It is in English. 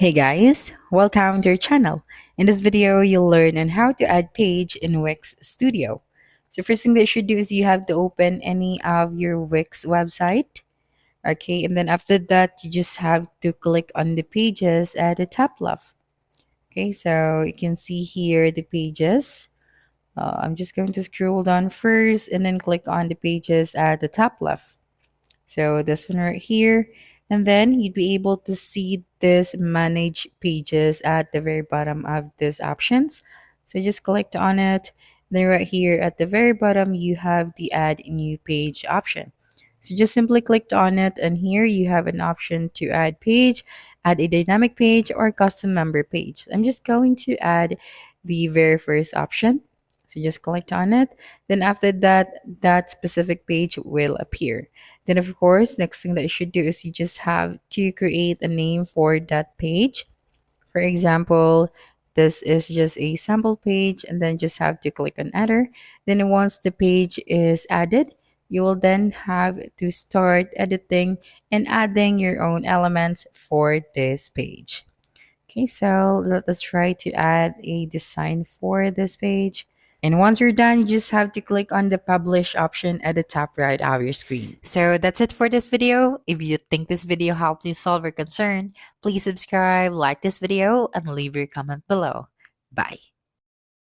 Hey guys, welcome to our channel. In this video, you'll learn on how to add page in Wix Studio. So first thing that you should do is you have to open any of your Wix website. Okay, and then after that, you just have to click on the pages at the top left. Okay, so you can see here the pages. I'm just going to scroll down first and then click on the pages at the top left. So this one right here. And then you'd be able to see this manage pages at the very bottom of these options. So just click on it. Then right here at the very bottom, you have the add new page option. So just simply click on it, and here you have an option to add page, add a dynamic page, or custom member page. I'm just going to add the very first option. So just click on it. Then after that, that specific page will appear. Then of course, next thing that you should do is you just have to create a name for that page. For example, this is just a sample page, and then just have to click on enter. Then once the page is added, you will then have to start editing and adding your own elements for this page. Okay, so let us try to add a design for this page. And once you're done, you just have to click on the publish option at the top right of your screen. So that's it for this video. If you think this video helped you solve your concern, please subscribe, like this video, and leave your comment below. Bye.